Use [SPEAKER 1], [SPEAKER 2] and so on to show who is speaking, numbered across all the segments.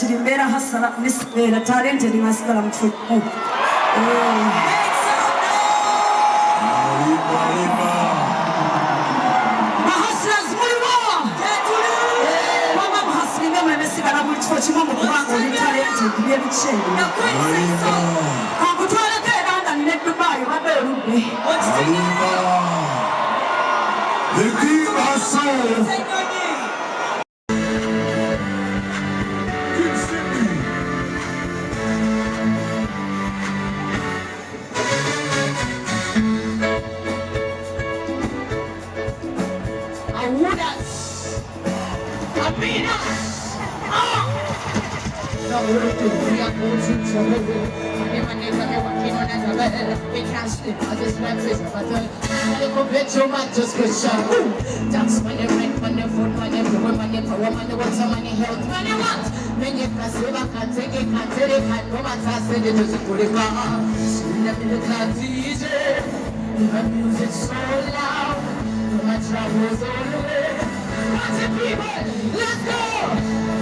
[SPEAKER 1] Zimbera hasala nisbera talented ngasigala mthuku mahaslas mulimo mama mahasli ngema mesigala buli kifo kimu mu kubanga oli talented byebikyeru kakutwala kebanga nine Dubai badde oludde
[SPEAKER 2] Woodas, Abinas. No, we are going to trouble. My neighbor, they walking on that bed. We can't sleep. I just like this, but I go bet your man just go shut. That's money, rent money, food money, power money, water money, health money, what? Many passive, I can't take it, can't take it, can't go back. I said it was a good car. Let me look at DJ. My music so loud. My troubles all the way. Party people, let's go.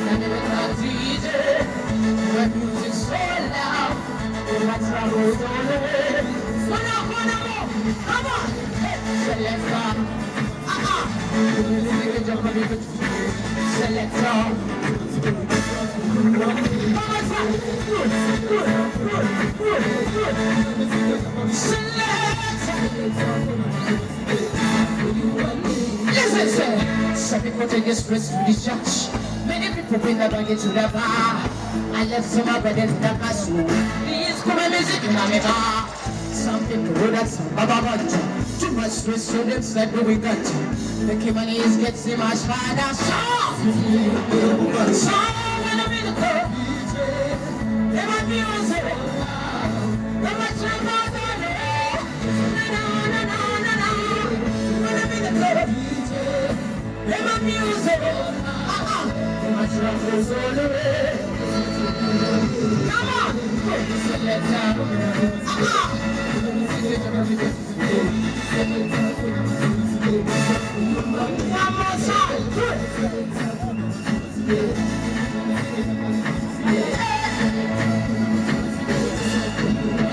[SPEAKER 2] Let me look at DJ. My music so loud. My troubles all the way. So now, come on. Selector. Selector. Listen, sir. Some people take this risk to the church. Many people bring the baggage to the bar. I left some of them in the classroom. Please come and music in my bar. Some people do that, some baba. Too much stress, so them said, no, we got you. The money is getting much harder. Some when I'm in the club. They might be on zero. They might try more than it. No. When I'm in the club. They might be on zero. They might try more than it. Come on. Let's go. One more time.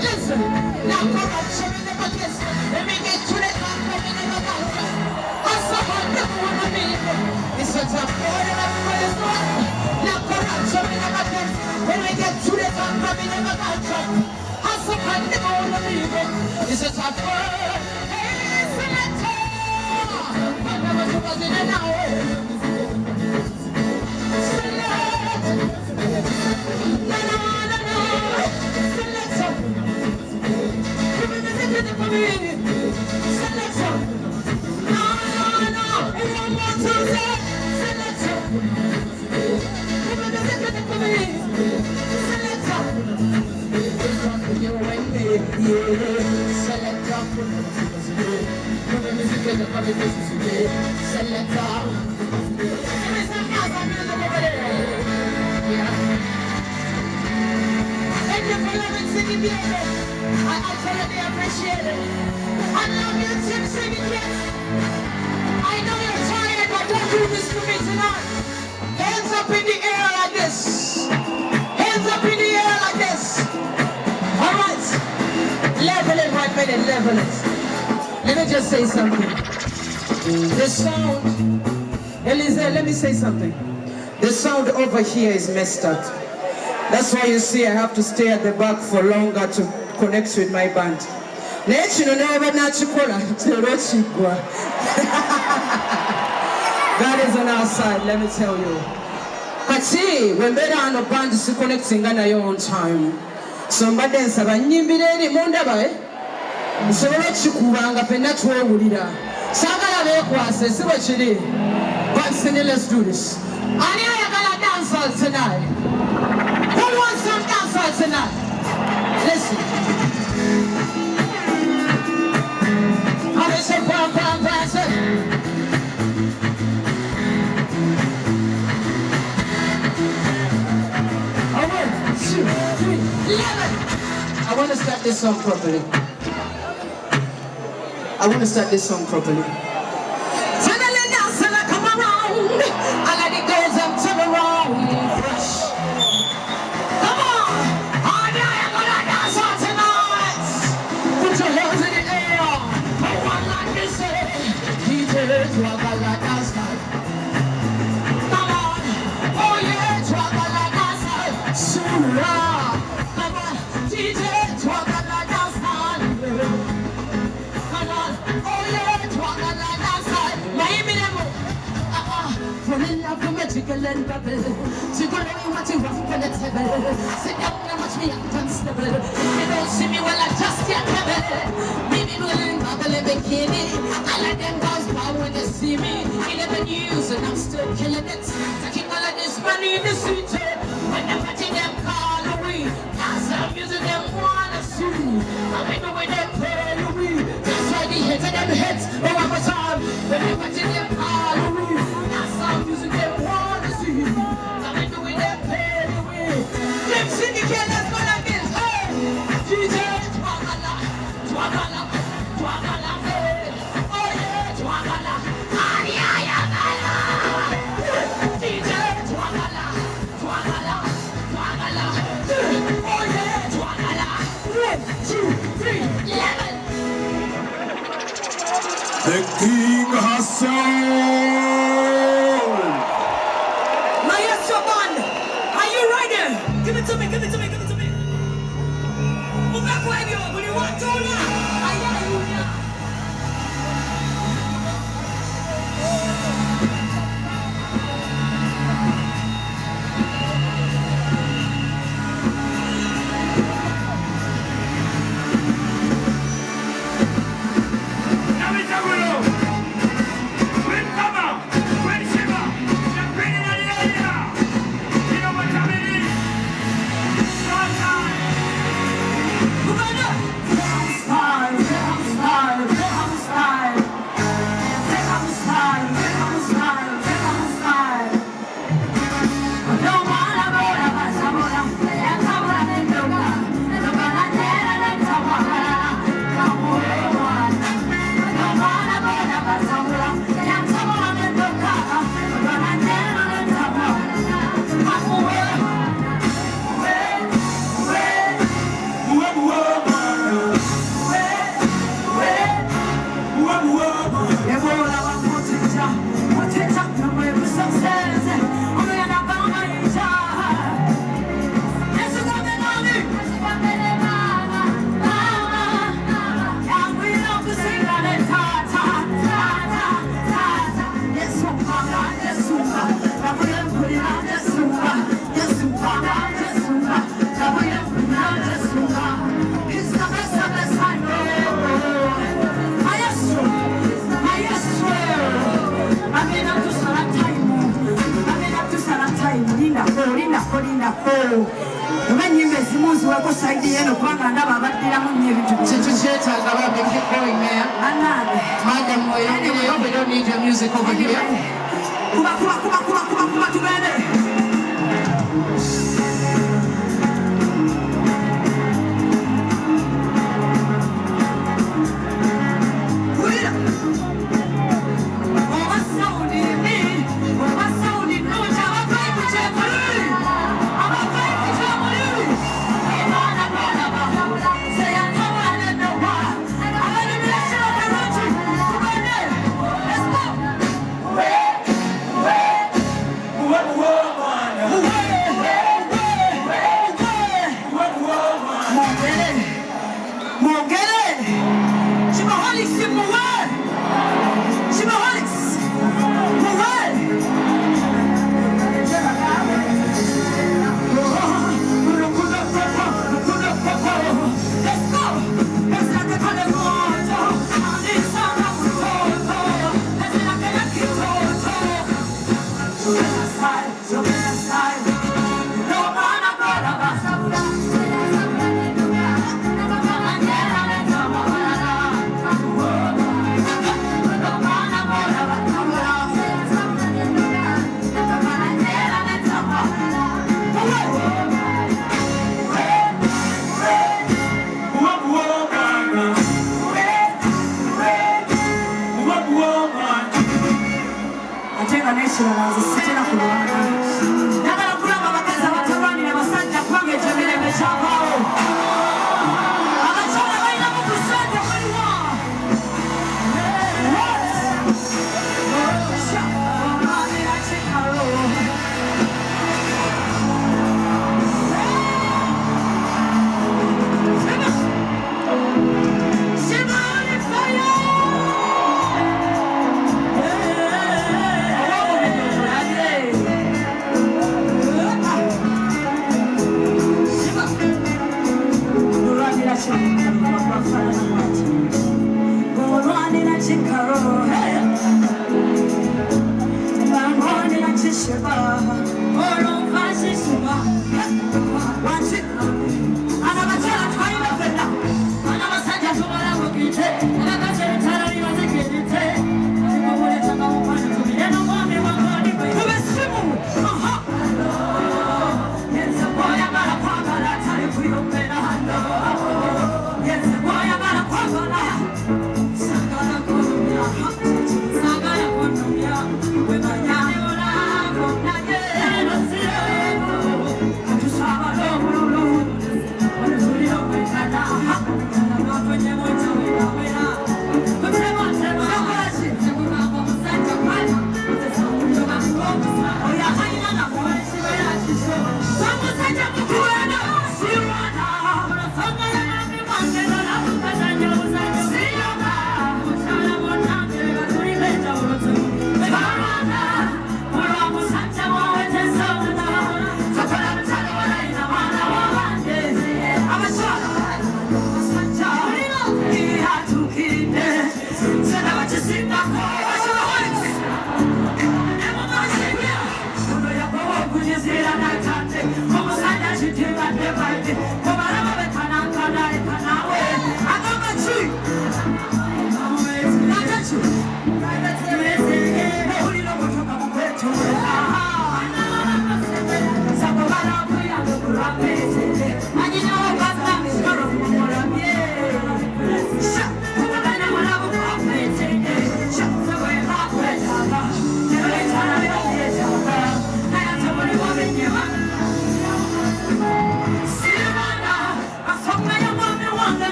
[SPEAKER 2] Listen, now corruption in the buckets. Let me get to the top, let me never go. I'm so hard, never want to be. It's a tough boy and everybody's going. Now corruption in the buckets. When we get to the top, let me never go. I'm so hard, never want to be. It's a tough boy. Hey, selector. I never took us in an hour. I absolutely appreciate it. I love you, Tim, singing yes. I know you're tired, but don't do this to me tonight. Hands up in the air like this. Hands up in the air like this. All right. Level it, right minute, level it. Let me just say something. The sound, Elisa, let me say something. The sound over here is messed up. That's why you see I have to stay at the back for longer to connect with my band. God is on our side, let me tell you. Kati, when better on a band is connecting on your own time. Somebody else have a nimbideri mondabai. So let's you kubanga pena to wulira. Sagala bekwase, see what you did. But let's do this. Ani ayagala dance tonight. Who wants some dancers tonight? Listen. I'm a say pam. 1, 2, 3, 11. I want to start this song properly. Finally dancing, I come around. I let it go and turn around. Fresh. Come on. Oh, now you're gonna dance on tonight. Put your hands in the air. Oh, one like this. DJ, you are gonna dance now. Come on. Oh, yeah, you are gonna dance now. Surah. Come on. DJ, you are gonna dance now. Come on. Oh, yeah, you are gonna dance now. Falling love magical and bubble. She got me what you want for the table. Sit down and watch me act unstable. You don't see me well, I just can't have it. Maybe we'll bubble in bikini. I let them girls bow when they see me. get the news and I'm still killing it. Taking all of this money in the street. When the party them call away, that's the music them wanna see. I'm in the way they play away. That's why they hit them hits. They want my time. When the party them call away, that's the music them wanna see. I'm in the way they play away. Them syndicate that's gonna get hey. DJ Twagala, Twagala, Twagala, hey. Oh yeah, Twagala. DJ Twagala, Twagala, Twagala. Oh yeah, Twagala. 1, 2, 3, 11.
[SPEAKER 3] The king has sold.
[SPEAKER 1] Now yes, your man. Are you ready? Give it to me, give it to me, give it to me. Move back where you are, but you want to now. I hear you now.
[SPEAKER 2] Madam, we don't need your music over here.
[SPEAKER 1] Kuma, together. Go run in a chicken.